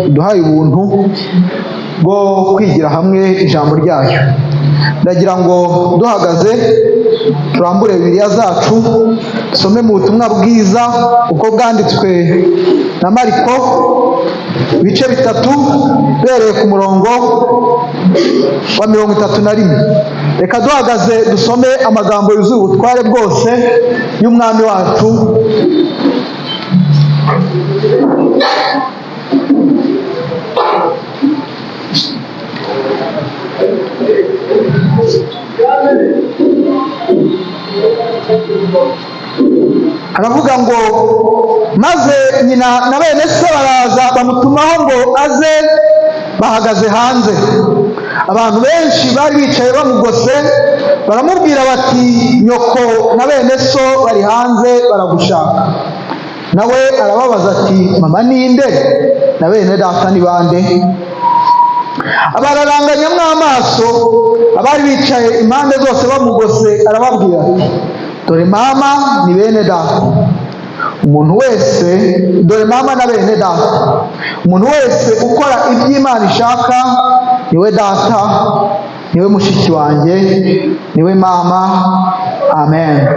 duhaye ubuntu bwo kwigira hamwe ijambo ryayo. Ndagira ngo duhagaze turambure Bibiliya zacu dusome mu butumwa bwiza uko bwanditswe na Mariko ibice 3 bereye ku murongo wa 31. Reka duhagaze dusome amagambo yuzuye ubutware bwose y'umwami wacu. Aravuga ngo maze nyina na bene se baraza bamutumaho ngo aze. Bahagaze hanze, abantu benshi bari bicaye bamugose, baramubwira bati nyoko na bene so bari hanze baragushaka. Nawe arababaza ati mama ninde na bene data ni bande? Abararanganyamo amaso abari bicaye impande zose bamugose, arababwira ati dore mama ni bene data. Umuntu wese, dore mama na bene data, umuntu wese ukora iby'Imana ishaka niwe data, niwe mushiki wanjye, niwe mama. Amen.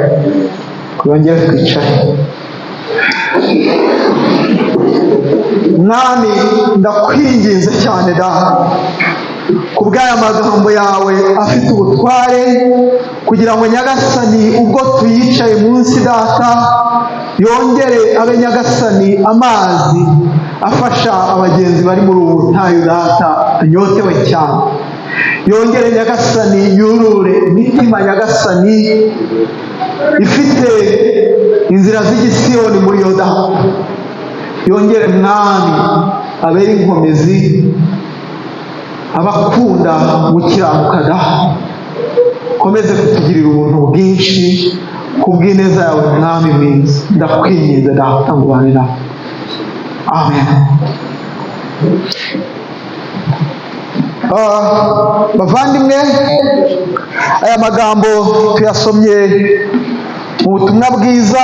Twongere twicare. Mwami ndakwinginze cyane data kubw'aya magambo yawe afite ubutware, kugira ngo Nyagasani ubwo tuyicaye munsi data yongere abe Nyagasani amazi afasha abagenzi bari muri ubu butayu data tunyotewe cyane. Yongere Nyagasani yurure imitima Nyagasani ifite inzira z'igisiyoni muri yo data. Yongere mwami abere inkomezi abakunda gukiranuka data. Komeze kutugirira ubuntu bwinshi kubw'ineza yawe mwami mwiza. Ndakwinginze data ngo ubane nawe. Amen. Bavandimwe, aya magambo tuyasomye mu butumwa bwiza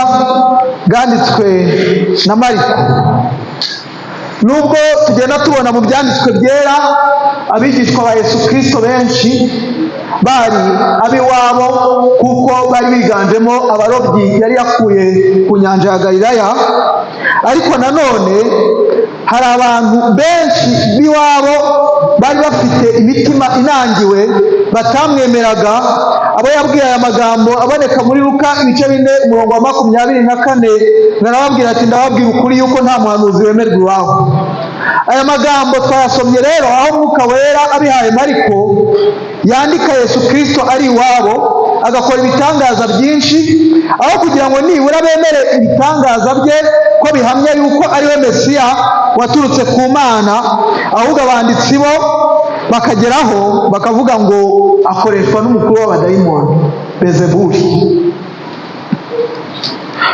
bwanditswe na Mariko. Nubwo tugenda tubona mu byanditswe byera abigishwa ba Yesu Kristo benshi bari ab'iwabo, kuko bari biganjemo abarobyi yari yakuye ku nyanja ya Galilaya, ariko nanone hari abantu benshi b'iwabo bari bafite imitima inangiwe batamwemeraga. Abo yabwiye aya magambo aboneka muri Luka ibice 4 umurongo wa 24, narababwira ati ndababwira ukuri yuko nta muhanuzi wemerwa iwabo. Aya magambo twayasomye rero aho Mwuka Wera abihaye Mariko yandika Yesu Kristo ari iwabo, agakora ibitangaza byinshi, aho kugira ngo nibura bemere ibitangaza bye ko bihamya yuko ari we Mesiya waturutse ku Mana, ahubwo abanditsi bo bakageraho bakavuga ngo akoreshwa n'umukuru w'abadayimoni Bezebuli.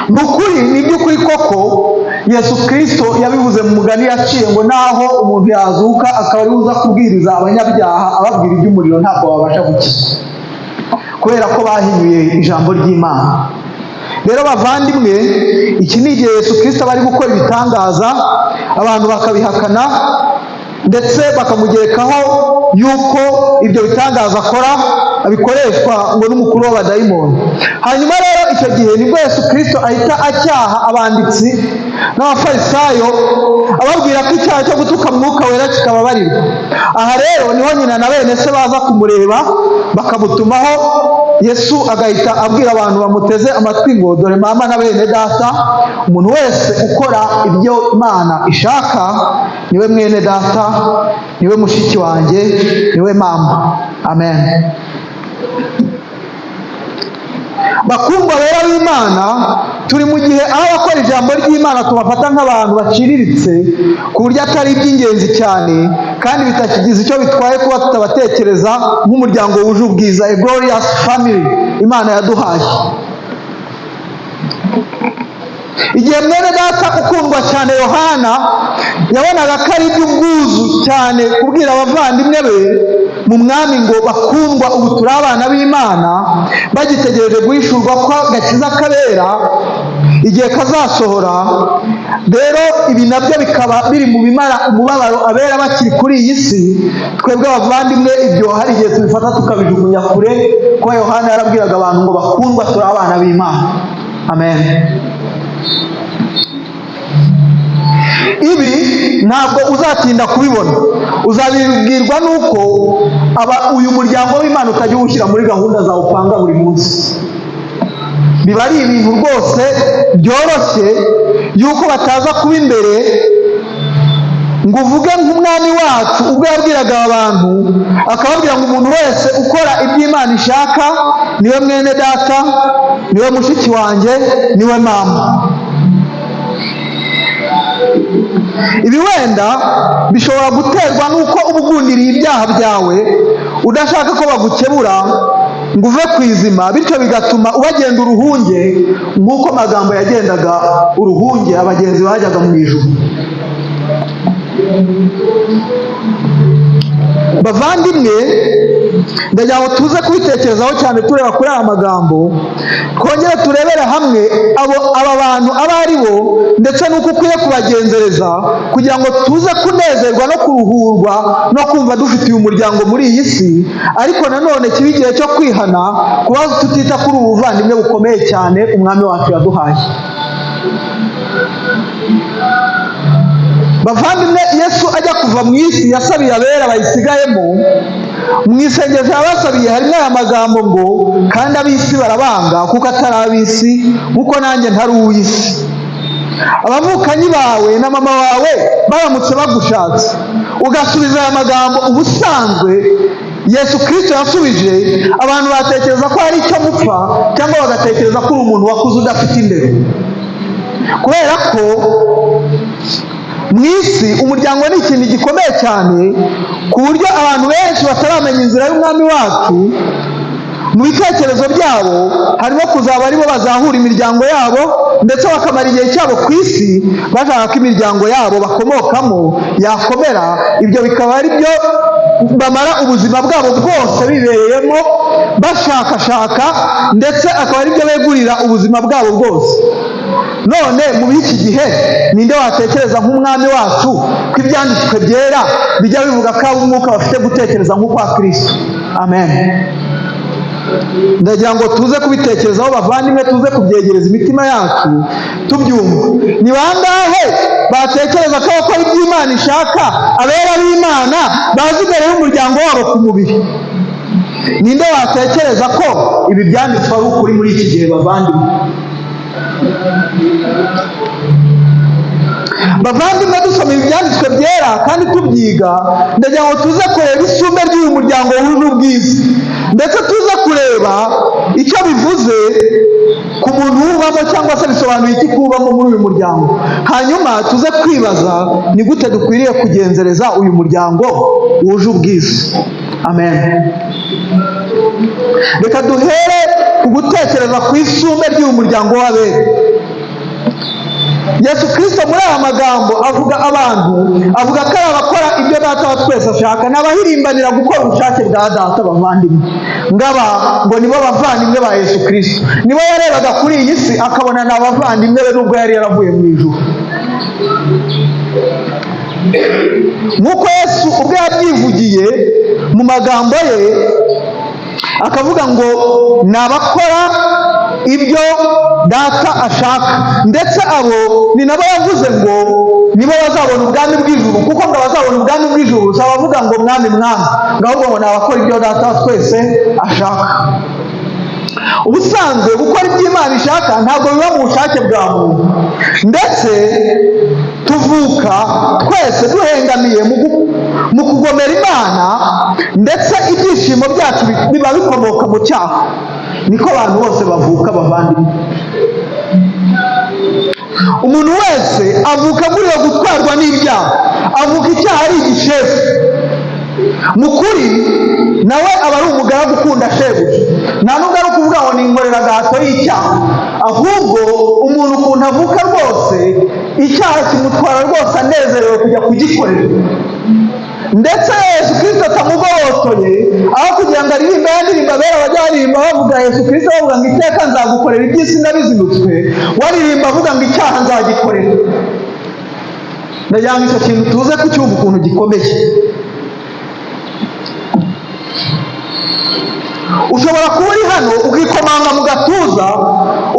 Nukuri ni by'ukuri koko Yesu Kristo yabivuze mu mugani yaciye ngo naho umuntu yazuka akaba ari uza kubwiriza abanyabyaha ababwira iby'umuriro ntabwo babasha gukiza, kubera ko bahinyuye ijambo ry'Imana. Rero bavandimwe, iki ni igihe Yesu Kristo bari gukora ibitangaza, abantu bakabihakana ndetse bakamugerekaho yuko ibyo bitangaza akora abikoreshwa ngo n'umukuru w'abadayimoni. Hanyuma rero icyo gihe nibwo Yesu Kristo ahita acyaha abanditsi n'abafarisayo, ababwira ko icyaha cyo gutuka Mwuka Wera kikababarirwa. Aha rero niho nyina na bene se baza kumureba bakamutumaho. Yesu agahita abwira abantu bamuteze amatwi ngo dore mama na bene data, umuntu wese ukora ibyo Imana ishaka niwe mwene data, niwe mushiki wanjye, niwe mama. Amen. Bakundwa rero b'Imana, turi mu gihe aho abakora ijambo ry'Imana tubafata nk'abantu baciriritse ku buryo atari iby'ingenzi cyane, kandi bitakigize icyo bitwaye kuba tutabatekereza nk'umuryango wuje ubwiza, a glorious family Imana yaduhaye. Igihe mwene data ukundwa cyane Yohana yabonaga ko ari iby'ubwuzu cyane kubwira abavandimwe be mu mwami ngo bakundwa, ubu turi abana b'Imana, bagitegereje guhishurwa ko gakiza kabera igihe kazasohora, rero ibi nabyo bikaba biri mu bimara umubabaro abera bakiri kuri iyi si. Twebwe abavandimwe ibyo hari igihe tubifata tukabijugunya kure, kuko Yohana yarabwiraga abantu ngo bakundwa turi abana b'Imana. Amen. Ibi ntabwo uzatinda kubibona, uzabibwirwa nuko uyu muryango w'Imana utajya uwushyira muri gahunda zawe upanga buri munsi. Biba ari ibintu rwose byoroshye yuko bataza kuba imbere ngo uvuge nk'umwami wacu ubwo yabwiraga abantu akababwira ngo umuntu wese ukora iby'Imana ishaka niwe mwene data, niwe mushiki wanjye, niwe mama. Ibi wenda bishobora guterwa nuko uba ugundiriye ibyaha byawe udashaka ko bagukebura ngo uve ku izima, bityo bigatuma ubagenda uruhunge nk'uko amagambo yagendaga uruhunge abagenzi bajyaga mu ijuru. Bavandimwe, ndagira ngo tuze kubitekerezaho cyane tureba kuri aya magambo, twongere turebere hamwe aba bantu abo ari bo ndetse n'uko ukwiye kubagenzereza kugira ngo tuze kunezerwa no kuruhurwa no kumva dufitiye umuryango muri iyi si, ariko nanone kiba igihe cyo kwihana kuba tutita kuri ubu buvandimwe bukomeye cyane umwami wacu yaduhaye. Bavandimwe, Yesu ajya kuva mu isi yasabiye abera bayisigayemo. Mu isengesho yabasabiye harimo aya magambo ngo kandi ab'isi barabanga kuko atari ab'isi kuko nanjye ntari uw'isi. Abavukanyi bawe na mama wawe baramutse bagushatse ugasubiza aya magambo ubusanzwe Yesu Kristo yasubije, abantu batekereza ko hari icyo mupfa cyangwa bagatekereza ko uri umuntu wakuze udafite indero. Kubera ko mu isi umuryango ni ikintu gikomeye cyane ku buryo abantu benshi bataramenya inzira y'umwami wacu. Mu bitekerezo byabo harimo kuzaba aribo bazahura imiryango yabo ndetse bakamara igihe cyabo ku isi bashaka ko imiryango yabo bakomokamo yakomera. Ibyo bikaba ari byo bamara ubuzima bwabo bwose bibereyemo bashakashaka, ndetse akaba ari byo begurira ubuzima bwabo bwose. None muri iki gihe ninde watekereza nk'umwami wacu ko ibyanditswe byera bijya bivuga ko ab'umwuka bafite gutekereza nk'ukwa Kristo? Amen. Ndagira ngo tuze kubitekerezaho bavandimwe, tuze kubyegereza imitima yacu tubyumva. Ni bangahe batekereza ko abakora iby'Imana ishaka abera b'Imana bazi imbere y'umuryango wabo ku mubiri? Ninde watekereza ko ibi byanditswe ari ukuri muri iki gihe bavandimwe? Bavandimwe, dusoma ibyanditswe byera kandi tubyiga, ndagira ngo tuze kureba isumbwe ry'uyu muryango wuje ubwiza, ndetse tuze kureba icyo bivuze ku muntu wubamo cyangwa se bisobanuye iki kubamo muri uyu muryango. Hanyuma tuze kwibaza ni gute dukwiriye kugenzereza uyu muryango wuje ubwiza. Amen. Reka duhere ku gutekereza ku isumbwe ry'uyu muryango w'abera. Yesu Kristo muri aya magambo avuga abantu, avuga ko ari abakora ibyo data wa twese ashaka, n'abahirimbanira gukora ubushake bwa data. Bavandimwe, ngaba ngo nibo bavandimwe ba Yesu Kristo. Nibo yarebaga kuri iyi si akabona ni abavandimwe be nubwo yari yaravuye mu ijuru. Nk'uko Yesu ubwo yabyivugiye mu magambo ye akavuga ngo ni abakora ibyo data ashaka, ndetse abo ni nabo yavuze ngo nibo bazabona ubwami bw'ijuru, kuko ngo abazabona ubwami bw'ijuru si abavuga ngo mwami mwami, ahubwo ngo ni abakora ibyo data wa twese ashaka. Ubusanzwe gukora iby'Imana ishaka ntabwo biba mu bushake bwa muntu, ndetse tuvuka twese duhengamiye mu kugomera Imana, ndetse ibyishimo byacu biba bikomoka mu cyaha. Niko abantu bose bavuka bavandimwe. Umuntu wese avuka aguriwe gutwarwa n'ibyaha, avuka icyaha ari igishefu. Mu kuri nawe aba ari umugaragu ukunda shebuja. Nta nubwo ari ukuvuga ngo ni inkoreragahato y'icyaha, ahubwo umuntu ukuntu avuka rwose icyaha kimutwara rwose anezerewe kujya kugikorera. Ndetse Yesu Kristo atamugobotoye, aho kugira ngo aririmbe yandirimba abera bajya baririmba bavuga Yesu Kristo bavuga ngo iteka nzagukorera iby'isi ndabizinutswe, waririmba avuga ngo icyaha nzagikorera. ndagira ngo icyo kintu tuze kucyumva ukuntu gikomeye. Ushobora kuba uri hano ukikomanga mu gatuza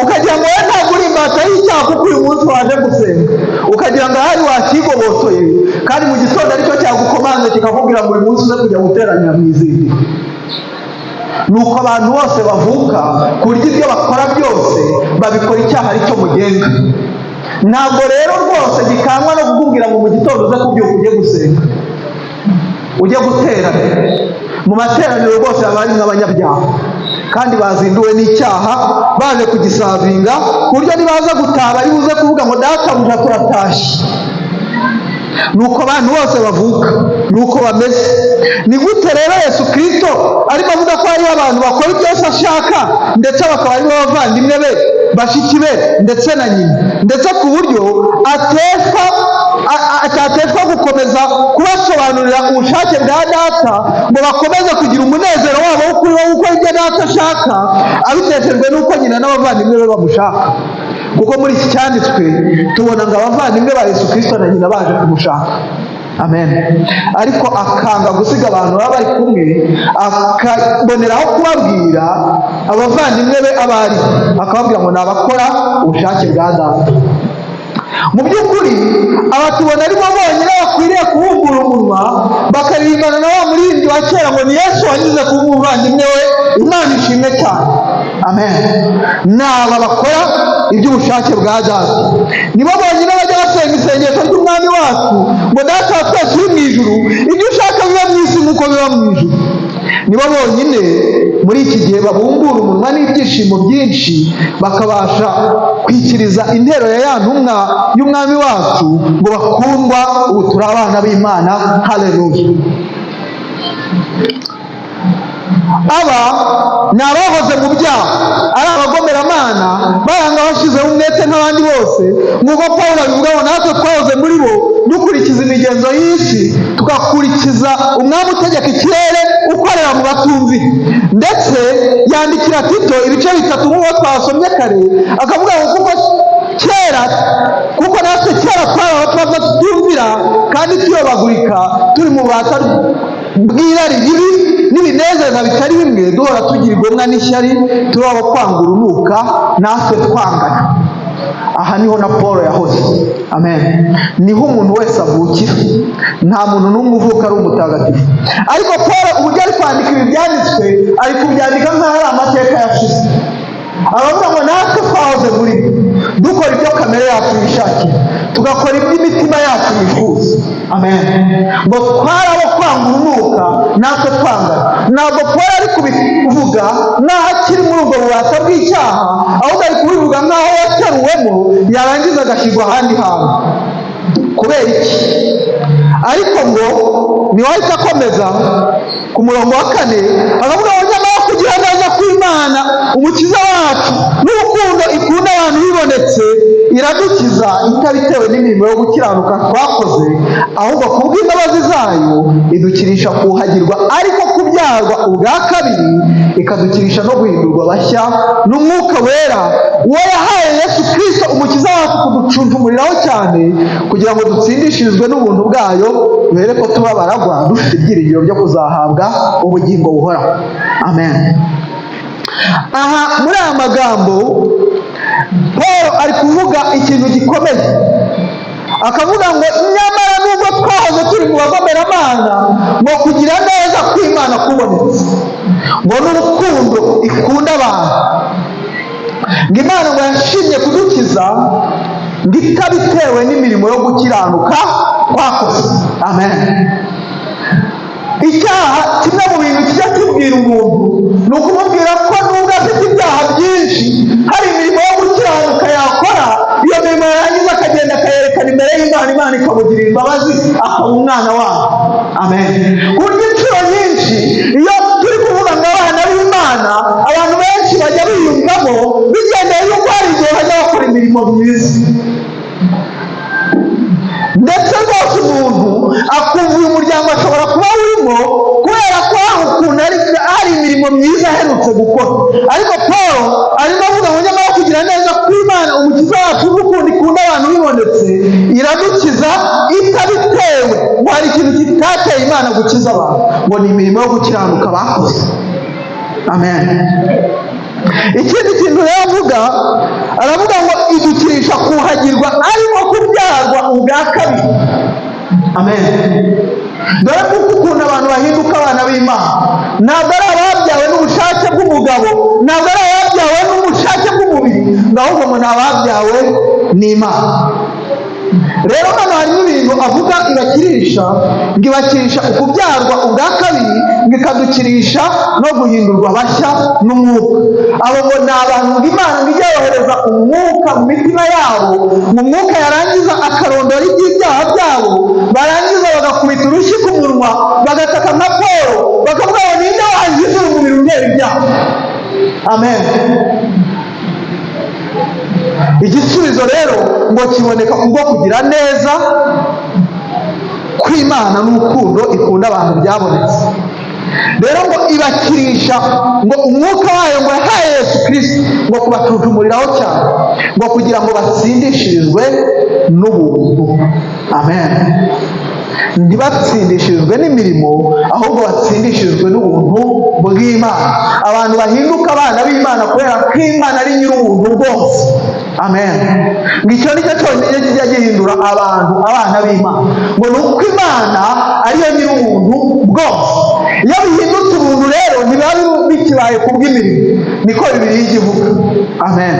ukagira ngo wowe ntabwo uri imbata y'icyaha kuko uyu munsi waje gusenga, ukagira ngo ahari wakigobotoye, kandi mu gitondo aricyo cyagukomanze kikakubwira ngo uyu munsi uze kujya guteranira mu izindi. Nuko abantu bose bavuka ku buryo ibyo bakora byose babikora icyaha aricyo mugenga. Ntabwo rero rwose gikangwa no kukubwira ngo mu gitondo uze kubyuka ujye gusenga, ujye guterana. Mu materaniro rwose haba hari nk'abanyabyaha kandi bazinduwe n'icyaha baje kugisavinga, ku buryo nibaza gutaha bari buze kuvuga ngo databuja turatashye. Nuko abantu bose bavuka, nuko bameze. Ni gute rero Yesu Kristo arimo avuga ko hariho abantu bakora byose ashaka, ndetse bakaba aribo bavandimwe be, bashiki be, ndetse na nyina, ndetse ku buryo atateshwa gukomeza kubasobanurira ubushake bwa data ngo bakomeze kugira umunezero wabo wo kuri wowe uko ibyo data ashaka, abiteshejwe n'uko nyina n'abavandimwe be bamushaka. Kuko muri iki cyanditswe tubona ngo abavandimwe ba Yesu Kristo na nyina baje kumushaka. Amen. Ariko akanga gusiga abantu baba bari kumwe, akaboneraho kubabwira abavandimwe be abari, akababwira ngo nabakora ubushake bwa data. Mu by'ukuri aba tubona ari bo bonyine bakwiriye kubumbura umunwa bakaririmbana na wa muririmbyi wa kera ngo ni Yesu wanyuze ku muvandimwe we, Imana ishimwe cyane. Amen. N'aba bakora iby'ubushake bwa data, nibo bonyine bajya basenga isengesho ry'umwami wacu ngo data wa twese uri mu ijuru, ibyo ushaka biba mu isi nk'uko biba mu ijuru. Nibo bonyine muri iki gihe babumbura umunwa n'ibyishimo byinshi bakabasha kwikiriza intero ya ya ntumwa y'umwami wacu ngo bakundwa, ubu turi abana b'Imana. Haleluya. Aba ni abahoze mu byaha, ari abagomeramana baranga bashyizeho umwete nk'abandi bose, nk'uko Pawulo abivuga ngo natwe twahoze muri bo dukurikiza imigenzo y'isi, tugakurikiza umwami utegeka ikirere ukorera mu batumvira. Ndetse yandikira Tito ibice 3 nk'uko twasomye kare, akavuga ngo kuko natwe kera twari abatwaza tubyumvira kandi tuyobagurika, turi mu bubata bw'irari ribi n'ibinezeza bitari bimwe, duhora tugira igomwa n'ishyari, turi abo kwanga urunuka, natwe twangana. Aha niho na Paul yahoze. Amen. Niho umuntu wese avukira, nta muntu n'umwe uvuka ari umutagatifu. Ariko Paul uburyo ari kwandika ibi byanditswe, ari kubyandika nk'aho ari amateka yashize. Aravuga ngo natwe twahoze muri dukora ibyo kamere yacu yishakira, tugakora ibyo imitima yacu yifuza. Amen. Ngo twari abo kwanga urunuka, natwe twangana. Ntabwo Paul ari kubivuga nk'aho akiri muri ubwo bubata bw'icyaha, ahubwo ari kubivuga nk'aho yateruwemo yarangiza agashyirwa ahandi hantu. Kubera iki? Ariko ngo niwahita akomeza ku murongo wa 4 akavuga ngo nyamara kugira neza kw'Imana umukiza wacu n'urukundo ikunda abantu bibonetse, iradukiza itabitewe n'imirimo yo gukiranuka twakoze, ahubwo kubw'imbabazi zayo idukirisha kuhagirwa, ariko kubyarwa ubwa kabiri ikadukirisha no guhindurwa bashya n'umwuka wera, uwo yahaye Yesu Kristo umukiza wacu kuducunjumuriraho cyane, kugira ngo dutsindishirizwe n'ubuntu bwayo, duhere ko tuba baragwa dufite ibyiringiro byo kuzahabwa ubugingo buhoraho. Amen. Aha muri aya magambo Paul ari kuvuga ikintu gikomeye, akavuga ngo nyamara nubwo twahoze turi mu bagomeramana, ngo kugira neza kw'Imana kubonetse, ngo n'urukundo ikunda abantu, ngo Imana ngo yashimye kudukiza ngo itabitewe n'imirimo yo gukiranuka twakoze. Amen. Icyaha kimwe mu bintu kijya kibwira umuntu ni ukumubwira ko nubwo afite ibyaha byinshi, hari imirimo yo gukiranuka yakora, iyo mirimo yarangiza akagenda akayerekana imbere y'Imana, Imana ikamugirira imbabazi, akaba umwana wayo. Amen. Ku buryo inshuro nyinshi iyo turi kuvuga ngo abana b'Imana, abantu benshi bajya biyumvamo bigendeye yuko hari igihe bajya bakora imirimo myiza, ndetse rwose umuntu akumva uyu muryango ashobora kuba urimo kubera ko hari ukuntu hari imirimo myiza aherutse gukora. Ariko Paul arimo avuga ngo nyamara kugira neza kw'Imana umukiza wacu n'urukundo ikunda abantu bibonetse, iradukiza itateye Imana gukiza abantu ngo ni imirimo yo gukiranuka bakoze. Amen. Ikindi kintu rero aravuga ngo idukirisha kuhagirwa ariko kubyarwa ubwa kabiri. Amen. Dore kuko ukuntu abantu bahinduka abana b'Imana ntabwo ari ababyawe n'ubushake bw'umugabo, ntabwo ari ababyawe n'ubushake bw'umubiri, ahubwo ngo ni ababyawe n'Imana. Rero hano harimo ibintu avuga ibakirisha, ngo ibakirisha ukubyarwa ubwa kabiri, ngo ikadukirisha no guhindurwa bashya n'umwuka. Abo ngo ni abantu Imana ngo ijya yohereza umwuka mu mitima yabo, mu mwuka yarangiza akarondora iby'ibyaha byabo, barangiza bagakubita urushyi ku munwa, bagataka nka Pawulo, bakavuga ngo ninde wangiza umubiri umbera ibyaha. Amen. Igisubizo rero ngo kiboneka kubwo kugira neza kw'Imana n'urukundo ikunda abantu byabonetse. Rero ngo ibakirisha ngo umwuka wayo ngo yahaye Yesu Kristo ngo kubatutumuriraho cyane, ngo kugira ngo batsindishirizwe n'ubuntu. Amen. Ntibatsindishirizwe n'imirimo, ahubwo batsindishirizwe n'ubuntu bw'Imana. Abantu bahinduka abana b'Imana kubera ko Imana ari nyir'ubuntu bwose. Amen. Ngo icyo ni cyo cyonyine kijya gihindura abantu abana b'Imana, ngo ni uko Imana ariyo nyir'ubuntu bwose. Iyo bihindutse ubuntu rero ntibiba bikibaye ku bw'imirimo, niko Bibiliya ivuga. Amen.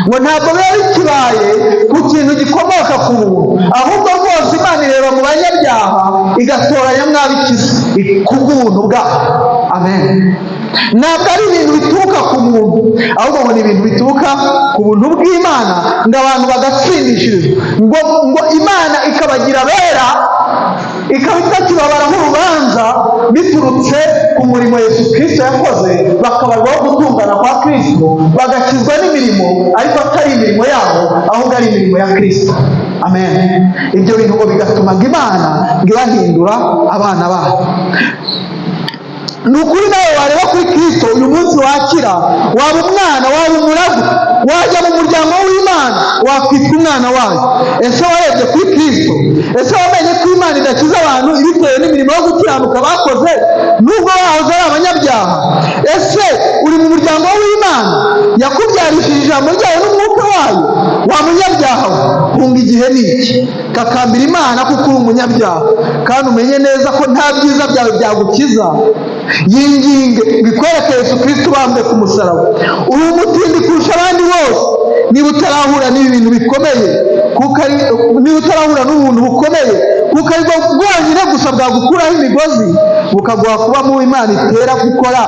ngo ntabwo biba bikibaye ku kintu gikomoka ku buntu, ahubwo rwose Imana ireba mu banyabyaha igatoranya mwabikiza ku bw'ubuntu bwayo. Amen. Ntabwo ari ibintu bituruka ku muntu, ahubwo ngo ni ibintu bituruka ku buntu bw'Imana, ngo abantu bagatsindishirizwa, ngo Imana ikabagira bera, ikaba itakibabaraho urubanza biturutse ku murimo Yesu Kristo yakoze, bakabarwaho gutungana kwa Kristo, bagakizwa n'imirimo ariko atari imirimo yabo, ahubwo ari imirimo ya Kristo. Amen. Ibyo bintu ngo bigatuma Imana ngo ibahindura abana bayo. Ni ukuri nawe wareba kuri Kristo uyu munsi wakira, waba umwana, waba umuragu, wajya mu muryango w'Imana, wakwitwa umwana wayo. Ese warebye kuri Kristo? Ese wamenye ko Imana idakiza abantu ibitewe n'imirimo yo gukiranuka bakoze nubwo bahoze ari abanyabyaha? Ese uri mu muryango w'Imana yakubyarishije ijambo ryayo n'umwuka wayo? Wa munyabyaha we, hunga igihe ni iki, takambira Imana kuko uri umunyabyaha, kandi umenye neza ko nta byiza byawe byagukiza. Yinginge bikwereke Yesu Kristo ubambwe ku musaraba. Uri umutindi kurusha abandi bose niba utarahura n'ibi bintu bikomeye, niba utarahura n'ubuntu bukomeye, kuko aribwo bwonyine gusa bwagukuraho imigozi bukaguha kuba mu Imana itera gukora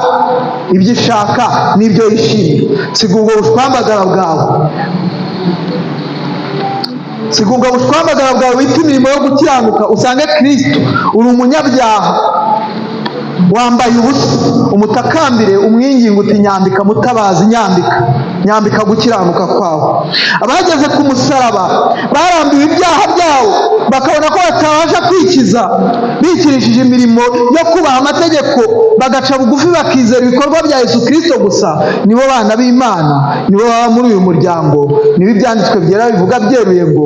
ibyo ishaka n'ibyo yishimiye. Siga ubwo bushwambagara bwawe, siga ubwo bushwambagara bwawe wita imirimo yo gukiranuka, usange Kristo. Uri umunyabyaha, wambaye ubusa, umutakambire umwinginga uti nyambika mutabazi, nyambika gukiranuka kwawe. Abageze ku musaraba barambiwe ibyaha byabo, bakabona ko batabasha kwikiza bikirishije imirimo yo kubaha amategeko, bagaca bugufi bakizera ibikorwa bya Yesu Kristo gusa. Nibo bana b'Imana, nibo baba muri uyu muryango. Nibo ibyanditswe byera bivuga byeruye ngo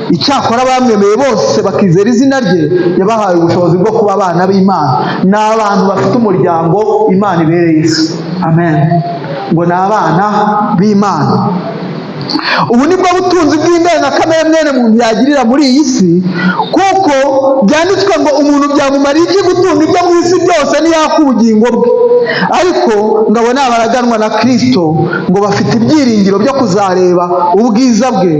icyakora bamwemeye bose bakizera izina rye, yabahaye ubushobozi bwo kuba abana b'Imana. Ni abantu bafite umuryango Imana ibereye isi. Amen. Ngo ni abana b'Imana. Ubu nibwo butunzi bw'indengakamere mwene muntu yagirira muri iyi si, kuko byanditswe ngo umuntu byamumariye iki gutunga ibyo mu isi byose ntiyaka ubugingo bwe. Ariko ngo abo ni abaraganwa na Kristo, ngo bafite ibyiringiro byo kuzareba ubwiza bwe,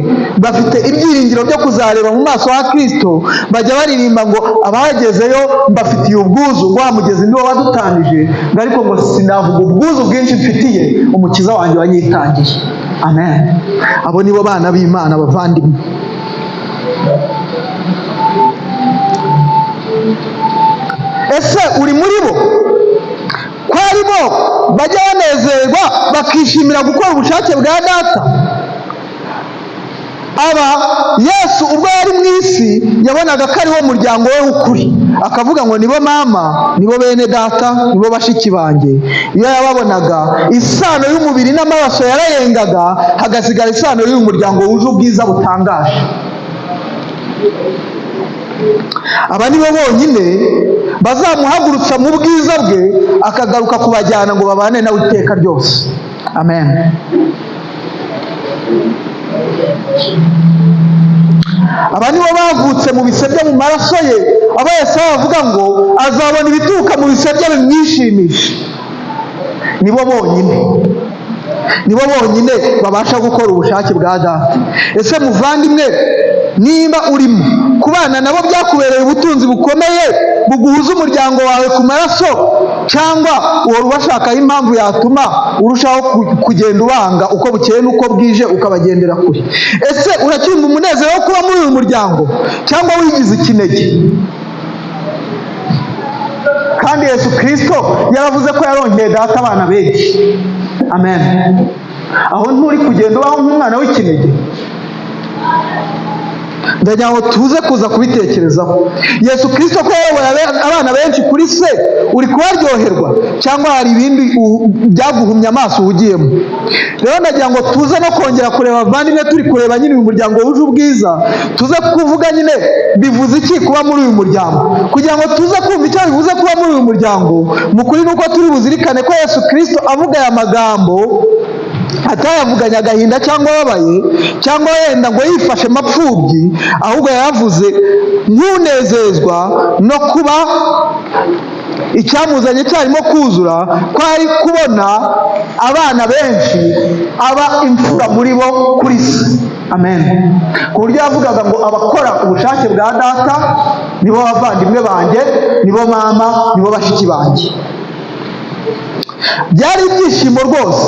bafite ibyiringiro byo kuzareba mu maso ha Kristo. Bajya baririmba ngo abagezeyo mbafitiye ubwuzu, ngo wa mugezi niwo wadutanije, ariko ngo sinavuga ubwuzu bwinshi mfitiye umukiza wanjye wanyitangiye. Amen. Abo nibo bana b'Imana bavandimwe. Ese uri muri bo? Ko ari bo bajya banezerwa bakishimira gukora ubushake bwa Data? Aba Yesu ubwo yari mu isi yabonaga ko ari wo muryango we w'ukuri, akavuga ngo nibo mama, nibo bene Data, nibo bashiki banjye. Iyo yababonaga, isano y'umubiri n'amaraso yarayengaga, hagasigara isano y'uyu muryango wuje ubwiza butangaje. aba nibo bonyine bazamuhagurutsa mu bwiza bwe akagaruka kubajyana ngo babane nawe iteka ryose. Amen. Aba nibo bavutse mu bise byo mu maraso ye, abo Yesaya avuga ngo azabona ibituruka mu bise bye bimwishimisha. Nibo bonyine babasha gukora ubushake bwa Data. Ese muvandimwe, niba urimo kubana nabo byakubereye ubutunzi bukomeye buguhuza umuryango wawe ku maraso, cyangwa uhora ubashakaho impamvu yatuma urushaho kugenda ubanga uko bukeye n'uko bwije ukabagendera kure? Ese uracyumva umunezero wo kuba muri uyu muryango, cyangwa wigize ikinege? Kandi Yesu Kristo yaravuze ko yarongeye Data abana benshi. Amen. Aho nturi kugenda ubaho nk'umwana w'ikinege? Ndagira ngo tuze kuza kubitekerezaho. Yesu Kristo ko yayoboye abana benshi kuri se, uri kubaryoherwa cyangwa hari ibindi byaguhumye amaso ugiyemo? Rero ndagira ngo tuze no kongera kureba abavandimwe, turi kureba nyine uyu muryango wuje ubwiza, tuze kuvuga nyine bivuze iki kuba muri uyu muryango, kugira ngo tuze kumva icyo bivuze kuba muri uyu muryango. Mu kuri nuko turi buzirikane ko Yesu Kristo avuga aya magambo atayavuganye agahinda cyangwa ababaye, cyangwa yenda ngo yifashe mapfubyi, ahubwo yavuze nk'unezezwa no kuba icyamuzanye cyarimo kuzura, ko ari kubona abana benshi aba imfura muri bo kuri se. Amen. Ku buryo yavugaga ngo abakora ubushake bwa Data nibo bavandimwe banjye, nibo mama, nibo bashiki banjye. Byari ibyishimo rwose,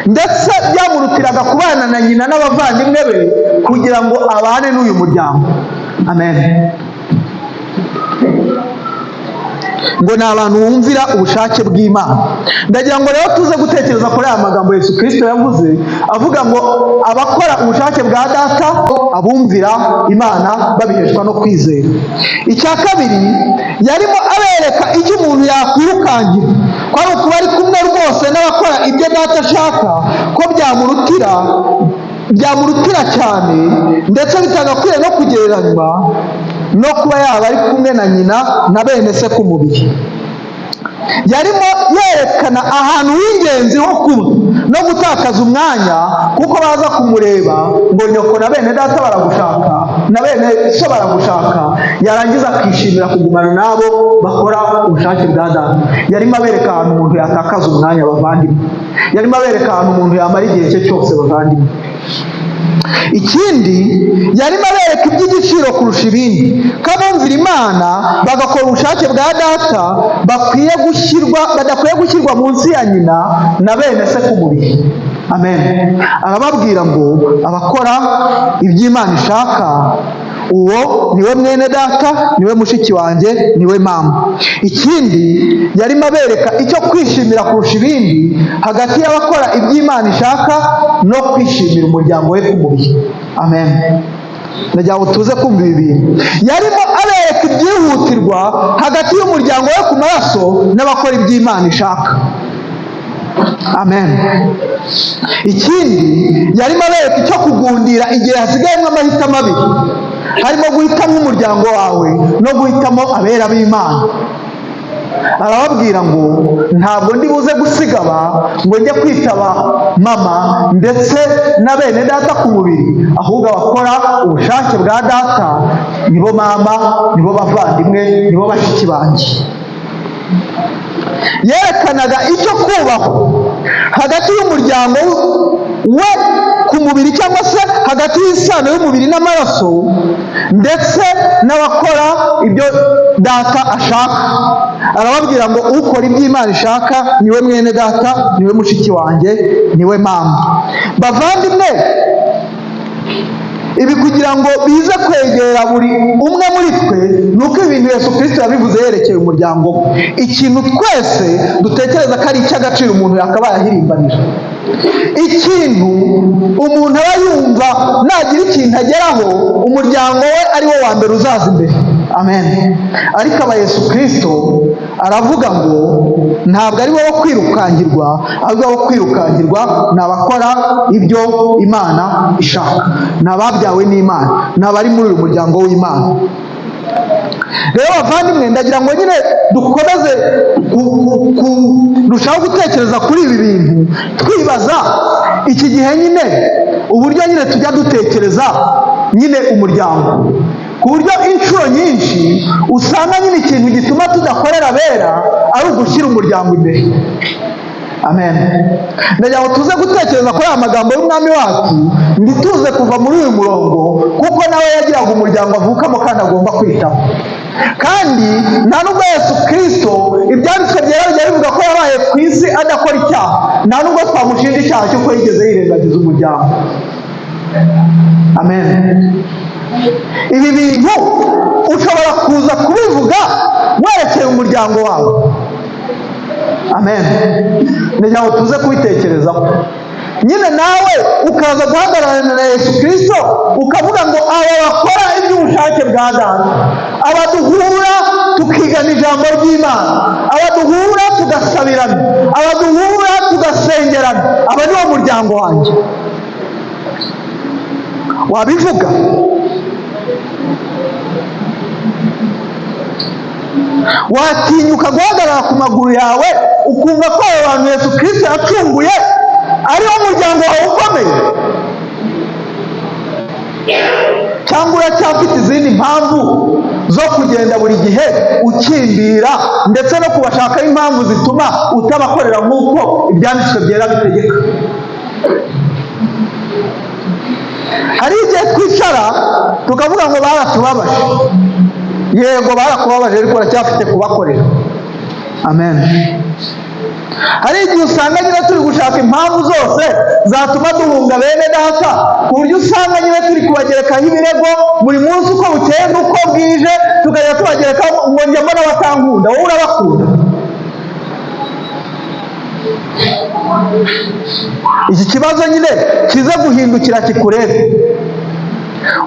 ndetse byamurutiraga kubana na nyina n'abavandimwe be kugira ngo abane n'uyu muryango. Amen. Ngo ni abantu bumvira ubushake bw'Imana. Ndagira ngo rero tuze gutekereza kuri aya magambo Yesu Kristo yavuze avuga ngo abakora ubushake bwa Data abumvira Imana babiheshwa no kwizera. Icya kabiri, yarimo abereka icyo umuntu yakwirukangira, ko ari ukuba ari kumwe rwose n'abakora ibyo Data ashaka, ko byamurutira cyane, ndetse bitagakwiye no kugereranywa no kuba yaba ari kumwe na nyina na bene se ku mubiri. Yarimo yerekana ahantu h'ingenzi ho kuba no gutakaza umwanya, kuko baza kumureba ngo nyoko na bene Data baragushaka, na bene so baragushaka, yarangiza akishimira kugumana nabo bakora ubushake bwa Data. Yarimo abereka ahantu umuntu yatakaza umwanya, bavandimwe. Yarimo abereka ahantu umuntu yamara igihe cye cyose, bavandimwe. Ikindi, yarimo abereka iby'igiciro kurusha ibindi, ko abumvira Imana bagakora ubushake bwa Data badakwiye gushyirwa munsi ya nyina na bene se ku mubiri. Amen. Arababwira ngo abakora iby'Imana ishaka, uwo niwe mwene Data, niwe mushiki wanjye, niwe mama. Ikindi, yarimo abereka icyo kwishimira kurusha ibindi hagati y'abakora iby'Imana ishaka no kwishimira umuryango we ku mubiri. Amen. Ndagira ngo tuze kumva ibi bintu. Yarimo abereka ibyihutirwa hagati y'umuryango we ku maraso n'abakora iby'Imana ishaka. Amen. Ikindi, yarimo abereka icyo kugundira igihe hasigayemo amahitamo abiri, harimo guhitamo umuryango wawe no guhitamo abera b'Imana. Arababwira ngo ntabwo ndi buze gusigaba ngo njye kwitaba mama ndetse na bene Data ku mubiri, ahubwo abakora ubushake bwa Data nibo mama, nibo bavandimwe, nibo bashiki banjye. Yerekanaga icyo kubahwa hagati y'umuryango we ku mubiri, cyangwa se hagati y'isano y'umubiri n'amaraso, ndetse n'abakora ibyo Data ashaka. Arababwira ngo ukora iby'Imana ishaka niwe mwene Data, niwe mushiki wanjye, niwe mama. Bavandimwe, ibi kugira ngo bize kwegera buri umwe muri twe, nuko ibintu Yesu Kristo yabivuze yerekeye umuryango we. Ikintu twese dutekereza ko ari icy'agaciro umuntu yakabaye ahirimbanira, ikintu umuntu aba yumva nagira ikintu ageraho umuryango we ari wo wa mbere uzaza imbere. Amen. Ariko aba Yesu Kristo aravuga ngo ntabwo ari bo kwirukangirwa, ahubwo abo kwirukangirwa ni abakora ibyo Imana ishaka, ni ababyawe n'Imana, ni abari muri uyu muryango w'Imana. rero bavandimwe ndagira ngo nyine dukomeze kurushaho gutekereza kuri ibi bintu, twibaza iki gihe nyine uburyo nyine tujya dutekereza nyine umuryango, ku buryo inshuro nyinshi usanga nyine ikintu gituma tudakorera abera ari ugushyira umuryango imbere. Amen. Ndagira ngo tuze gutekereza kuri aya magambo y'umwami wacu, ntituze kuva muri uyu murongo, kuko nawe yagiraga umuryango avukamo kandi agomba kwitaho. Kandi nta nubwo Yesu Kristo ibyanditswe byera bijya bivuga ko yabaye ku isi adakora icyaha, nta nubwo twamushinja icyaha cy'uko yigeze yirengagiza umuryango. Amen. Ibi bintu ushobora kuza kubivuga werekeye umuryango wawe. Amen. Ndagira ngo tuze kubitekerezaho. Nyine nawe ukaza guhagararana na Yesu Kristo ukavuga ngo aba bakora iby'ubushake bwa Data, aba duhura tukigana ijambo ry'Imana, aba duhura tugasabirana, aba duhura tugasengerana, aba ni wo muryango wanjye. Wabivuga? Watinyuka guhagarara ku maguru yawe ukumva ko abo bantu Yesu Kristo yacunguye ariwo muryango wawe ukomeye? Cyangwa uracyafite izindi mpamvu zo kugenda buri gihe ukimbira, ndetse no kubashakaho impamvu zituma utabakorera nk'uko ibyanditswe byera bitegeka? Hari igihe twicara tukavuga ngo baratubabaje. Yego barakubabaje, ariko uracyafite kubakorera. Amen. Hari igihe usanga nyine turi gushaka impamvu zose zatuma duhunga bene Data, ku buryo usanga nyine turi kubagerekaho ibirego buri munsi uko bukeye n'uko bwije, tukajya tubagerekaho ngo njya mbona batankunda. Wowe urabakunda? Iki kibazo nyine kize guhindukira kikurebe,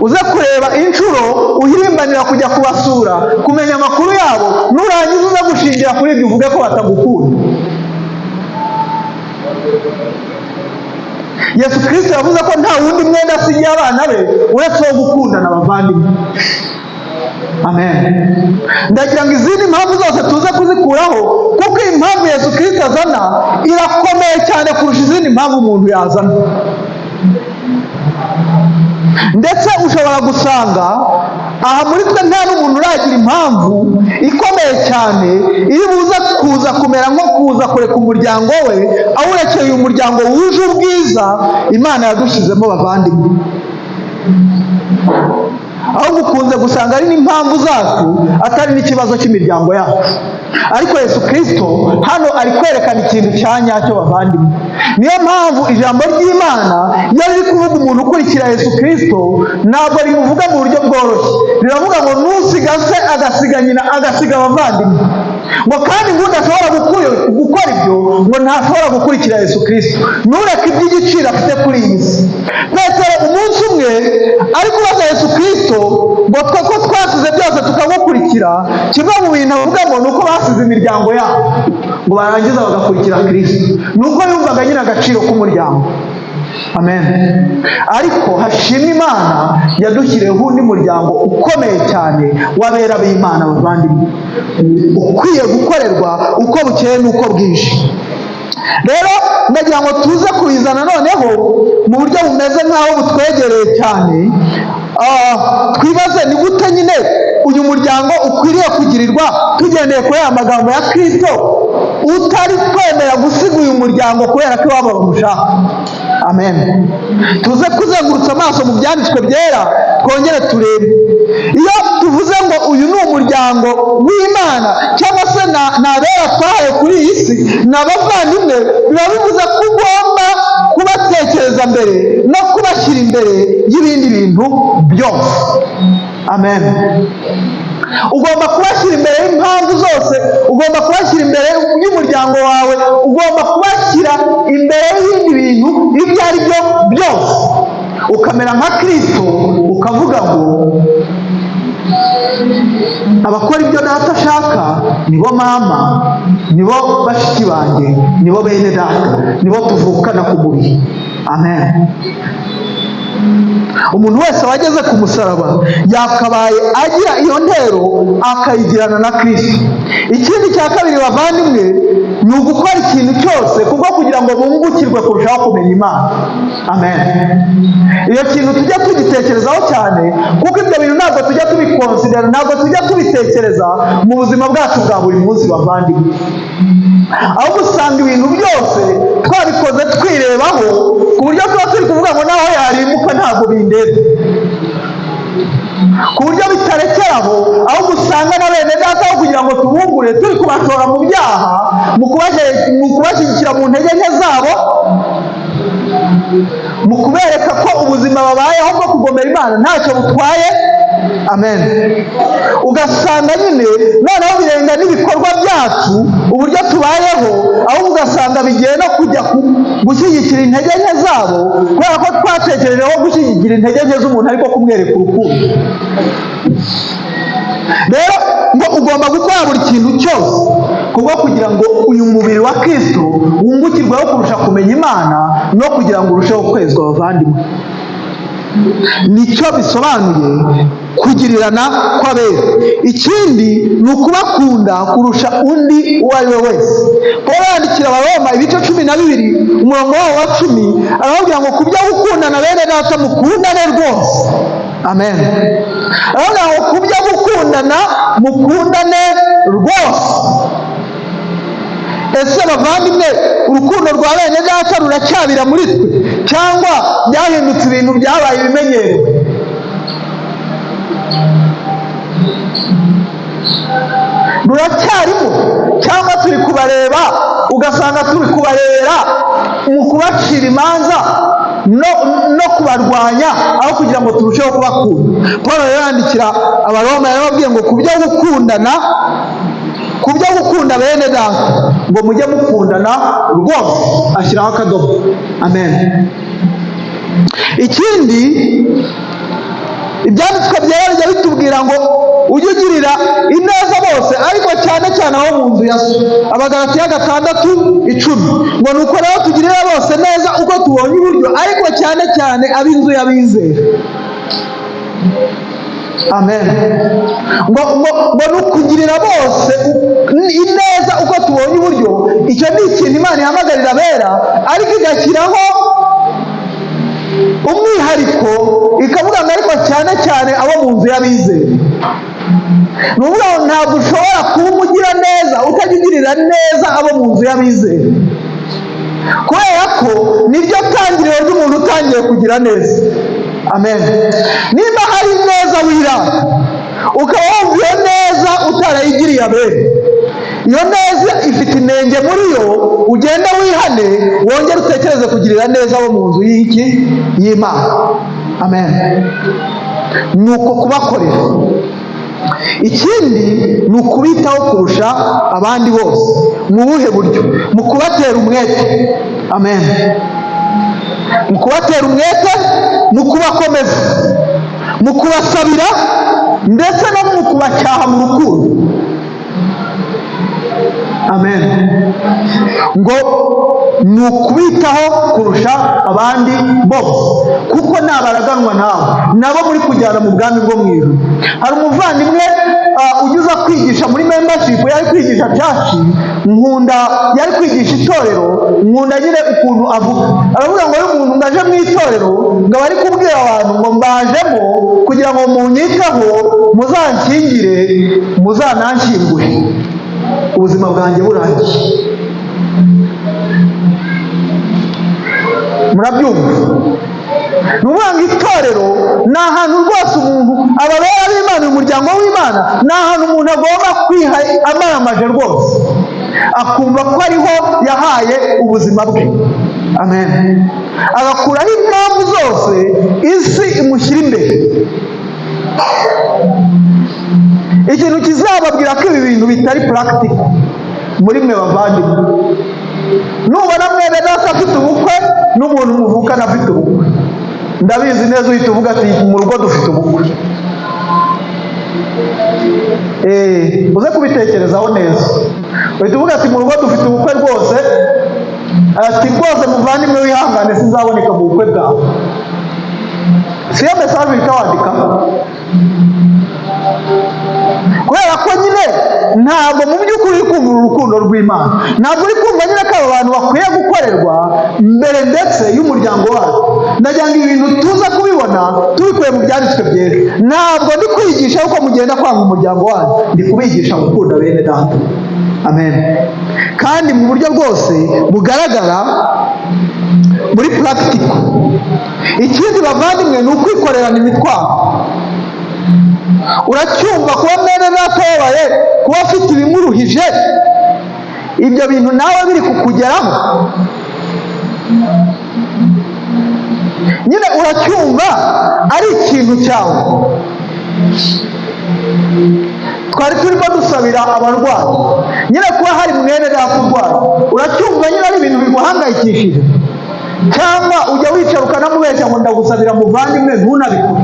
uze kureba inshuro uhirimbanira kujya kubasura, kumenya amakuru yabo, nurangiza uze gushingira kuri ibyo uvuge ko batagukunda. Yesu Kristo yavuze ko nta wundi mwenda asigiye abana be uretse wo gukundana bavandimwe. Amen. Ndagira ngo izindi mpamvu zose tuze kuzikuraho, kuko iyi mpamvu Yesu Kristo azana irakomeye cyane kurusha izindi mpamvu umuntu yazana. Ndetse ushobora gusanga aha muri twe nta n'umuntu uragira impamvu ikomeye cyane iri buze kuza kumera nko kuza kureka umuryango we awurekeye uyu muryango wuje ubwiza Imana yadushyizemo bavandimwe. aho mukunze gusanga ari n'impamvu zacu atari n'ikibazo cy'imiryango yacu. Ariko Yesu Kristo hano ari kwerekana ikintu cya nyacyo bavandimwe. Niyo mpamvu ijambo ry'Imana iyo riri kuvuga umuntu ukurikira Yesu Kristo ntabwo rimuvuga mu buryo bworoshye. Riravuga ngo nusiga se agasiga nyina agasiga abavandimwe, ngo kandi ngo udashobora gukora ibyo ngo ntashobora gukurikira Yesu Kristo. Ntureke iby'igiciro afite kuri iyi si. Petero umunsi umwe ari kubaza Yesu Kristo ngo twe ko twasize byose tukamukurikira, kimwe mu bintu avuga ngo nuko basize imiryango yabo ngo barangiza bagakurikira Kristo. Nuko yumvaga nyine agaciro k'umuryango. Amen. Ariko hashimwe Imana yadushyiriyeho undi muryango ukomeye cyane w'abera b'Imana bavandimwe, ukwiye gukorerwa uko bukeye n'uko bwije. Rero ndagira ngo tuze kubizana noneho mu buryo bumeze nk'aho butwegereye cyane. Twibaze ni gute nyine uyu muryango ukwiriye kugirirwa tugendeye kuri aya magambo ya Kristo, utari kwemera gusiga uyu muryango kubera ko iwabo bamushaka. Amen. Tuze kuzengurutsa amaso mu byanditswe byera twongere turebe. Iyo tuvuze ngo uyu ni umuryango w'Imana cyangwa se n'abera twahaye kuri iyi si n'abavandimwe, biba bivuze ko ugomba kubatekereza mbere no kubashyira imbere y'ibindi bintu byose. Amen. Ugomba kubashyira imbere y'impamvu zose, ugomba kubashyira imbere y'umuryango wawe, ugomba kubashyira imbere y'ibindi bintu ibyo ari byo byose. Ukamera nka Kristo ukavuga ngo abakora ibyo Data ashaka nibo mama, nibo bashiki banjye, nibo bene Data, nibo tuvukana ku mubiri. Amen. umuntu wese wageze ku musaraba yakabaye agira iyo ntero akayigirana na Kristo. Ikindi cya kabiri bavandimwe, ni ugukora ikintu cyose kubwo kugira ngo bungukirwe kurushaho kumenya Imana. Amen. Iyo kintu tujya tugitekerezaho cyane, kuko ibyo bintu ntabwo tujya tubikonsidera, ntabwo tujya tubitekereza mu buzima bwacu bwa buri munsi bavandimwe. Aho usanga ibintu byose twabikoze twirebaho ku buryo tuba turi kuvuga ngo naho yarimbuka ntabwo bindeba, ku buryo bitarekeraho, aho usanga na bene data aho kugira ngo tubungure turi kubashora mu byaha, mu kubashyigikira mu ntege nke zabo, mu kubereka ko ubuzima babayeho bwo kugomera Imana ntacyo butwaye. Amen. Ugasanga nyine noneho birenga n'ibikorwa byacu, uburyo tubayeho, aho ugasanga bigiye no kujya gushyigikira intege nke zabo, kubera ko twatekerejeho gushyigikira intege nke z'umuntu ariko kumwereka urukundo. Rero ngo ugomba gukora buri kintu cyose kubwo kugira ngo uyu mubiri wa Kristo wungukirweho kurusha kumenya Imana no kugira ngo urusheho kwezwa bavandimwe. Nicyo bisobanuye kugirirana kw'abera. Ikindi ni ukubakunda kurusha undi uwo ari we wese. Paul yandikira Abaroma ibice 12 umurongo wa 10 arababwira ngo kubyo gukundana bene data mukundane rwose. Amen. Arababwira ngo kubyo gukundana mukundane rwose. Ese bavandimwe, urukundo rwa bene data ruracyabira muri twe cyangwa byahindutse ibintu byabaye ibimenyerewe? Ruracyarimo cyangwa turi kubareba ugasanga turi kubarebera mu kubacira imanza no kubarwanya aho kugira ngo turusheho kubakunda? Paul yandikira Abaroma yarababwiye ngo kubyo gukunda bene data ngo mujye mukundana rwose, ashyiraho akadomo. Amen. Ikindi ibyanditswe byera bijya bitubwira ngo ujye ugirira ineza bose, ariko cyane cyane abo mu nzu ya so. Abagalatiya 6:10 ngo nuko rero tugirira bose neza uko tubonye uburyo, ariko cyane cyane ab'inzu y'abizera. Amen. ngo nukugirira bose ineza uko tubonye uburyo. Icyo ni ikintu Imana ihamagarira abera, ariko igashyiraho umwihariko ikavuga ngo ariko cyane cyane abo mu nzu y'abizera. Ni ukuvuga ngo ntabwo ushobora kuba umugira neza utajya ugirira neza abo mu nzu y'abizera, kubera ko niryo tangiriro ry'umuntu utangiye kugira neza. Amen. Niba hari neza wirata ukaba wumva iyo neza utarayigiriye abera, iyo neza ifite inenge muri yo, ugenda wihane wongere utekereze kugirira neza abo mu nzu y'Imana. Amen. Ni uko kubakorera. Ikindi ni ukubitaho kurusha abandi bose. Mu buhe buryo? Mu kubatera umwete. Amen. Mu kubatera umwete, mu kubakomeza, mu kubasabira, ndetse no mu kubacyaha mu rukundo. Amen. Ngo ni ukubitaho kurusha abandi bose, kuko nabaraganwa nawe nabo muri kujyana mu bwami bwo mu ijuru. Hari umuvandimwe ugize kwigisha muri membership, yari kwigisha church, yari kwigisha itorero, nyine ukuntu avuga. Aravuga ngo umuntu ngaje mu itorero ngo bari kubwira abantu ngo mbajemo kugira ngo munyitaho, muzankingire, muzananshyingure ubuzima bwanjye burangiye. Murabyumva? Ni ukuvuga ngo itorero ni ahantu rwose umuntu, ababera b'Imana, umuryango w'Imana, ni ahantu umuntu agomba kwiha amaramaje rwose, akumva ko ariho yahaye ubuzima bwe. Amen. Agakuraho impamvu zose isi imushyira imbere. Ikintu kizababwira ko ibi bintu bitari practical muri mwe bavandimwe, nubona mwene data afite ubukwe n'umuntu muvukana afite ubukwe, ndabizi neza uhita uvuga ati mu rugo dufite ubukwe. Uze kubitekerezaho neza, uhita uvuga ati mu rugo dufite ubukwe rwose, ati rwose muvandimwe wihangane sinzaboneka mu bukwe bwawe. si yo mesaje uhita wandika, kubera ko nyine ntabwo mu by'ukuri uri kumva urukundo rw'Imana, ntabwo uri kumva nyine ko abo bantu bakwiye gukorerwa mbere ndetse y'umuryango wacu. ndagira ngo ibintu tuza kubibona tubikuye mu byanditswe byera. Ntabwo ndi kwigisha uko mugenda kwanga umuryango wanyu, ndi kubigisha gukunda bene data. Amen. Kandi mu buryo bwose bugaragara muri practical. Ikindi bavandimwe ni ukwikorerana imitwaro. Uracyumva kuba mwene data yabaye kuba afite ibimuruhije, ibyo bintu nawe biri kukugeraho? Nyine uracyumva ari ikintu cyawe? Twari turimo dusabira abarwayi, nyine kuba hari mwene data urwaye, uracyumva nyine ari ibintu biguhangayikishije? Cyangwa ujya wicara ukanamubeshya ngo ndagusabira muvandimwe, ntunabikore?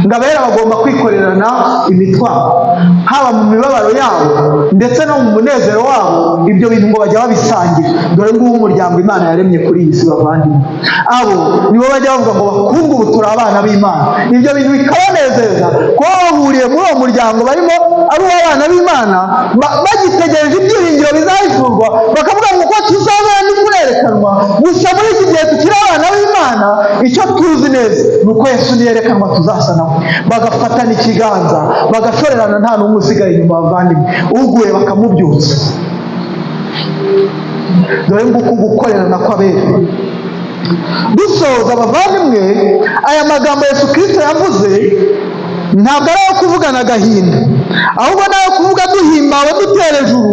ngo abera bagomba kwikorerana imitwaro, haba mu mibabaro yabo ndetse no mu munezero wabo. Ibyo bintu ngo bajya babisangira. Dore ngubu umuryango Imana yaremye kuri iyi si bavandimwe, abo nibo bajya bavuga ngo bakungu ubu turi abana b'Imana. Ibyo bintu bikabanezeza kuba bahuriye muri uwo muryango barimo ari uw'abana b'Imana, bagitegereje ibyiringiro bizahishurwa, bakavuga ngo uko tuzabana ntikurerekanwa, gusa muri iki gihe tukiri abana b'Imana, icyo tuzi neza ni uko Yesu niyerekanwa tuzasa nawe. Bagafatana ikiganza, bagashorerana, nta n'umwe usigaye inyuma bavandimwe, uguye bakamubyutsa. dore nguko gukorerana kw'abera. Dusoza bavandimwe, aya magambo Yesu Kristo yavuze ntabwo ari ayo kuvugana agahinda, ahubwo ni ayo kuvuga duhimbawe dutera ejuru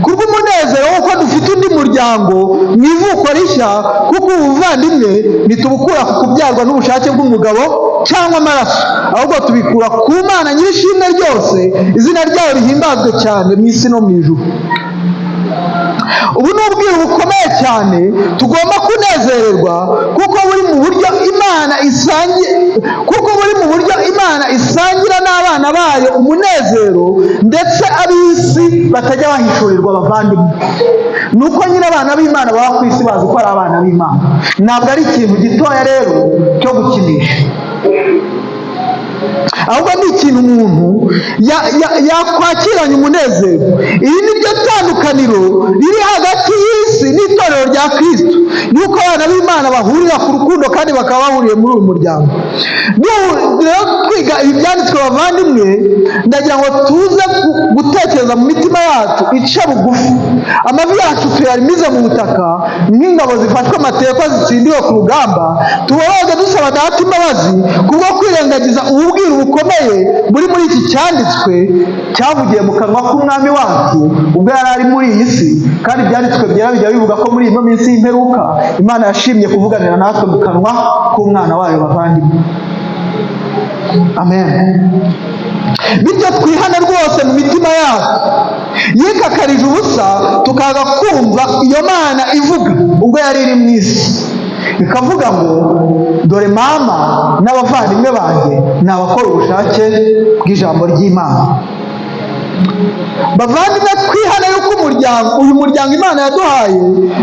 kubw'umunezero w'uko dufite undi muryango mu ivuko rishya, kuko ubuvandimwe ntitubukura ku kubyarwa n'ubushake bw'umugabo cyangwa amaraso, ahubwo tubikura ku Mana nyir'ishimwe ryose, izina ryayo rihimbazwe cyane mu isi no mu ijuru. Ubu ni ubwiru bukomeye cyane tugomba kunezererwa, kuko buri mu buryo Imana isangira n'abana bayo umunezero, ndetse ab'isi batajya bahishurirwa bavandimwe. Nuko nyine abana b'Imana baba ku isi bazi ko ari abana b'Imana. Ntabwo ari ikintu gitoya rero cyo gukinisha, ahubwo ni ikintu umuntu yakwakiranye umunezero. Iri ni ryo tandukaniro riri hagati y'isi n'itorero rya Kristo, nuko abana b'Imana bahurira ku rukundo kandi bakaba bahuriye muri uyu muryango. Rero twiga ibi byanditswe bavandimwe, ndagira ngo tuze gutekereza mu mitima yacu ica bugufi, amavi yacu tuyarimize mu butaka nk'ingabo zifashwe amateka zitsindiwe ku rugamba, tuboroge dusaba data imbabazi kubwo kwirengagiza ububwiro bukomeye buri muri iki cyanditswe cyavugiye mu kanwa k'umwami wacu ubwo yari ari muri iyi si. Kandi ibyanditswe byera bijya bivuga ko muri ino minsi y'imperuka Imana yashimye kuvuganira natwe mu kanwa k'umwana wayo bavandimwe. Amen. Bityo twihane rwose mu mitima yacu yikakarije ubusa, tukaga kumva iyo Mana ivuga ubwo yari iri mu isi, ikavuga ngo dore mama n'abavandimwe banjye ni abakora ubushake bw'ijambo ry'Imana. Bavandimwe, twihane yuko uyu muryango Imana yaduhaye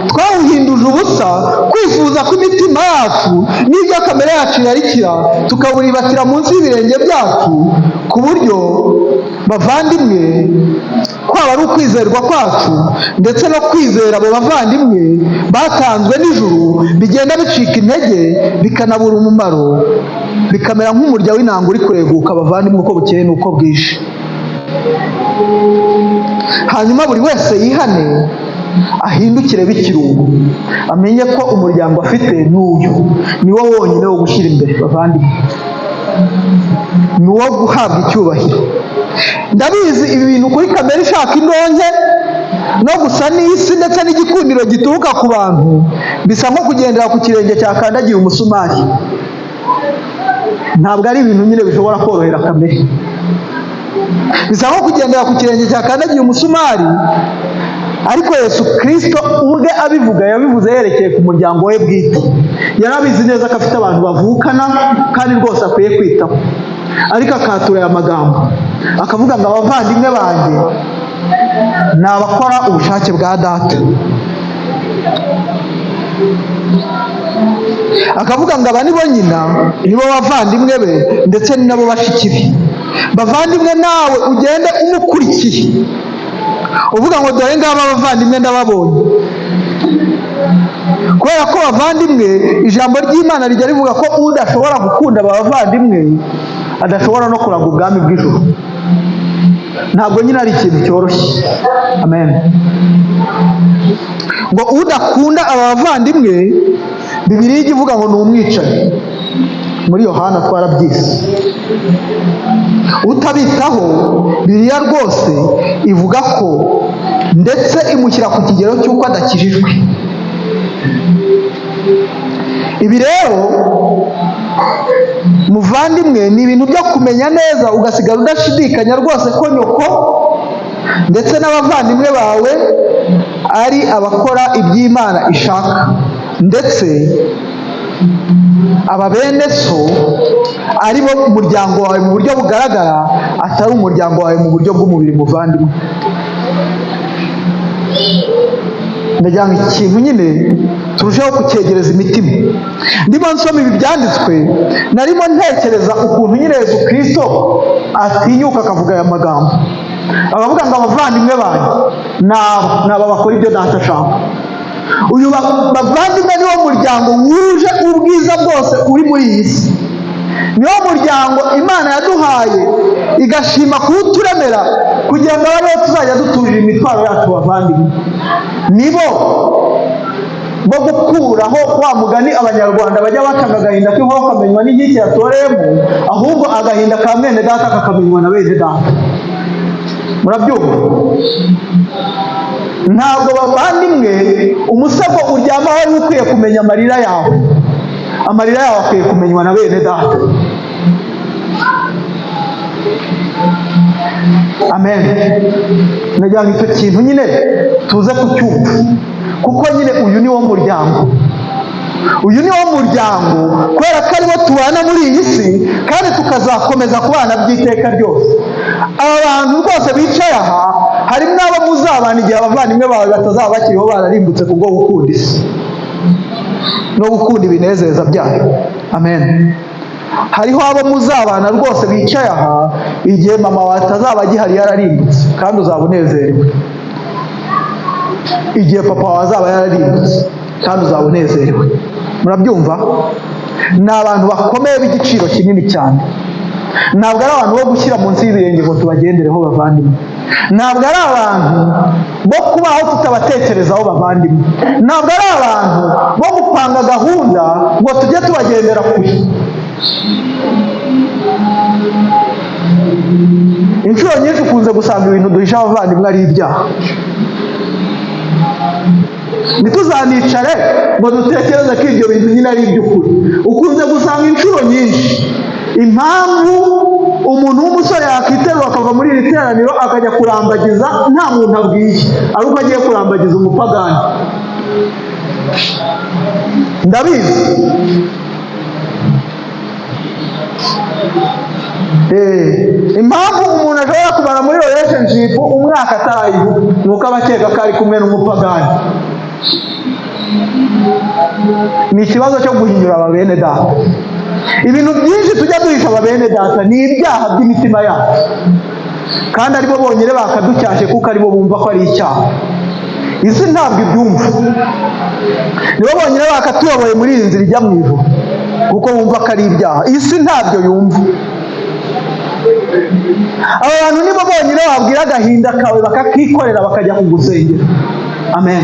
twawuhinduje ubusa, kwifuza kw'imitima yacu n'ibyo kamere yacu yarikira tukaburibatira munsi y'ibirenge byacu, ku buryo bavandimwe kwaba ari ukwizerwa kwacu ndetse no kwizera abo bavandimwe batanzwe n'ijuru bigenda bicika intege, bikanabura umumaro, bikamera nk'umurya w'inanga uri kureguka bavandimwe uko bukeye n'uko bwije. Hanyuma buri wese yihane, ahindukire b'ikirungo, amenye ko umuryango afite n'uyu ni wo wonyine wo gushyira imbere bavandimwe, ni uwo guhabwa icyubahiro. Ndabizi ibi bintu kuri kamere ishaka indonke no gusa n'isi ndetse n'igikundiro gituruka ku bantu bisa nko kugendera ku kirenge cyakandagiye umusumari. Ntabwo ari ibintu nyine bishobora korohera kamere, bisa nko kugendera ku kirenge cyakandagiye umusumari. Ariko Yesu Kristo ubwe abivuga, yabivuze yerekeye ku muryango we bwite. Yarabizi neza ko afite abantu bavukana kandi rwose akwiye kwitaho, ariko akatura aya magambo akavuga ngo abavandimwe banjye ni abakora ubushake bwa Data. akavuga ngo aba nibo nyina, nibo bavandimwe be, ndetse ni nabo bashiki be. Bavandimwe nawe ugende umukurikiye uvuga ngo dore ngaba abavandimwe ndababonye. Kubera ko bavandimwe, ijambo ry'Imana rijya rivuga ko udashobora gukunda abavandimwe adashobora no kuranga ubwami bw'ijuru. Ntabwo nyine ari ikintu cyoroshye. Amen. Ngo udakunda abavandimwe, Bibiliya ijya ivuga ngo ni umwicanyi. Muri Yohana twarabyise. Utabitaho, Bibiliya rwose ivuga ko ndetse imushyira ku kigero cy'uko adakijijwe. Ibi rero muvandimwe, ni ibintu byo kumenya neza, ugasigara udashidikanya rwose ko nyoko ndetse n'abavandimwe bawe ari abakora iby'Imana ishaka, ndetse aba bene so ari bo umuryango wawe mu buryo bugaragara, atari umuryango wawe mu buryo bw'umubiri. Muvandimwe, ndagira ngo ikintu nyine turusheho kucyegereza imitima. Ndimo nsoma ibi byanditswe, narimo ntekereza ukuntu nyine Yesu Kristo atinyuka akavuga aya magambo, akavuga ngo abavandimwe banyu ni aba bakora ibyo data ashaka. Uyu bavandimwe niwo muryango wuje ubwiza bwose uri muri iyi si. Niwo muryango Imana yaduhaye igashima kuwuturemera kugira ngo abe ariho tuzajya duturira imitwaro yacu. Bavandimwe nibo bo gukuraho wa mugani Abanyarwanda bajya bacanga agahinda k'inkoko kamenywa n'igiki yatoreyemo, ahubwo agahinda ka mwene data kakamenywa na bene data. Murabyumva? Ntabwo bavandimwe umusego uryamaho ari ukwiye kumenya amarira yawe. Amarira yawe akwiye kumenywa na bene data. Amen. Nagira ngo icyo kintu nyine tuze kucyumva, kuko nyine uyu ni wo muryango. Uyu ni wo muryango, kubera ko ariwo tubana muri iyi si, kandi tukazakomeza kubana by'iteka ryose. Aba bantu rwose bicaye aha, harimo n'abo muzabana igihe abavandimwe bawe batazaba bakiriho bararimbutse kubwo gukunda isi no gukunda ibinezeza byayo. Amen. Hariho abo muzabana rwose bicaye aha, igihe mama wawe atazaba agihari yararimbutse, kandi uzaba unezerewe. Igihe papa wawe azaba yararimbutse, kandi uzaba unezerewe. Murabyumva? Ni abantu bakomeye b'igiciro kinini cyane. Ntabwo ari abantu bo gushyira munsi y'ibirenge ngo tubagendereho. Bavandimwe, ntabwo ari abantu bo kubaho tutabatekerezaho. Bavandimwe, ntabwo ari abantu bo gupanga gahunda ngo tujye tubagendera kure. Inshuro nyinshi ukunze gusanga ibintu duhisha abavandimwe ari ibyaha. Ntituzanicare ngo dutekereze ko ibyo bintu nyine ari iby'ukuri. Ukunze gusanga inshuro nyinshi impamvu umuntu w'umusore yakiterura akava muri iri teraniro akajya kurambagiza nta muntu abwiye, ari uko agiye kurambagiza umupagani. Ndabizi. Impamvu umuntu ashobora kumara muri relationship umwaka atarayiho, ni uko aba akeka ko ari kumwe n'umupagani. Ni ikibazo cyo guhinyura ababene data. Ibintu byinshi tujya duhisha ababene data ni ibyaha by'imitima yacu, kandi aribo bonyine bakaducyashye kuko aribo bumva ko ari icyaha. Isi ntabwo ibyumva. Nibo bonyine bakatuyoboye muri iyi nzira ijya mu ijuru, kuko bumva ko ari ibyaha. Isi ntabyo yumva. Aba bantu nibo bonyine babwira agahinda kawe bakakikorera bakajya kugusengera. Amen.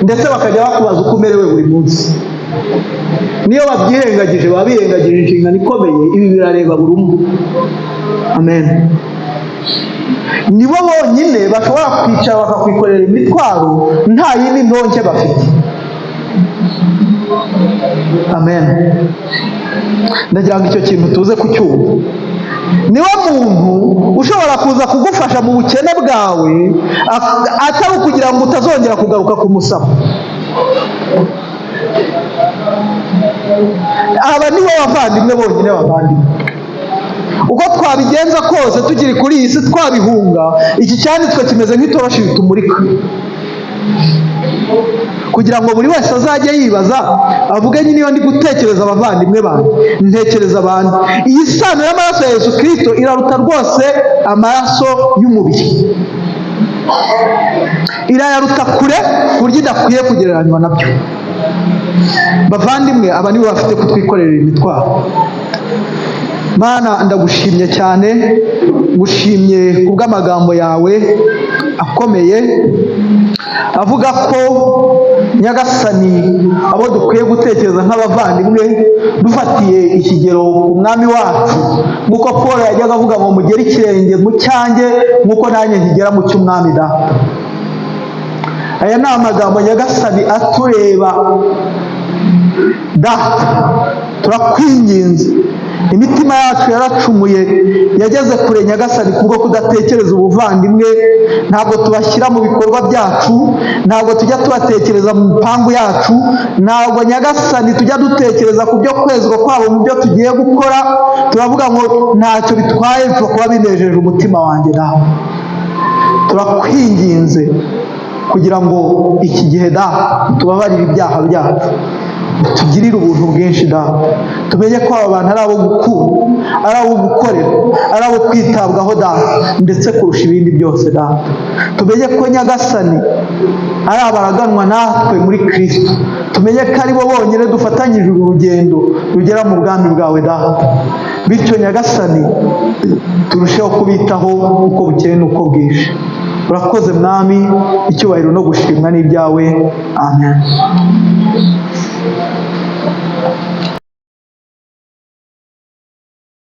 Ndetse bakajya bakubaza uko umerewe buri munsi. Niyo babyirengagije, baba birengagije inshingano ikomeye. Ibi birareba buri umwe. Amen. Nibo bonyine bashobora kwicara bakakwikorera imitwaro nta yindi ntonke bafite. Amen. Ndagira ngo icyo kintu tuze kucyumva. Niwe muntu ushobora kuza kugufasha mu bukene bwawe, atari ukugira ngo utazongera kugaruka kumusaba. Aba nibo bavandimwe bonyine. Bavandimwe, uko twabigenza kose tukiri kuri iyi si twabihunga, iki cyanditswe kimeze nk'itoroshi ritumurika. kugira ngo buri wese azajye yibaza avuge nyine iyo ndi gutekereza abavandimwe banjye ntekereza abantu. Iyi sano y'amaraso ya Yesu Kristo iraruta rwose amaraso y'umubiri, irayaruta kure ku buryo idakwiye kugereranywa nabyo. Bavandimwe, aba nibo bafite kutwikorera imitwaro. Mana, ndagushimye cyane, ngushimye kubw'amagambo yawe akomeye avuga ko Nyagasani abo dukwiye gutekereza nk'abavandimwe dufatiye ikigero umwami wacu, nk'uko Paul yajyaga avuga ngo mugere ikirenge mu cyanjye nk'uko nanjye nkigera mu cy'umwami data. Aya ni amagambo Nyagasani atureba. Data, turakwinginze, imitima yacu yaracumuye, yageze kure Nyagasani kubwo kudatekereza ubuvandimwe. Ntabwo tubashyira mu bikorwa byacu, ntabwo tujya tubatekereza mu mipangu yacu, ntabwo Nyagasani tujya dutekereza ku byo kwezwa kwabo mu byo tugiye gukora. Turavuga ngo ntacyo bitwaye, bipfa kuba binejeje umutima wanjye. Nawe turakwinginze kugira ngo iki gihe tubabarire ibyaha byacu, tugirire ubuntu bwinshi Data. Tumenye ko aba bantu ari abo gukunda, ari abo gukorera, ari abo kwitabwaho Data, ndetse kurusha ibindi byose Data. Tumenye ko Nyagasani ari abaraganwa natwe muri Kristo. Tumenye ko ari bo bonyine dufatanyije urugendo rugera mu bwami bwawe Data. Bityo Nyagasani, turusheho kubitaho uko bukeye n'uko bwije. Urakoze Mwami, icyubahiro no gushimwa n'ibyawe. Amen.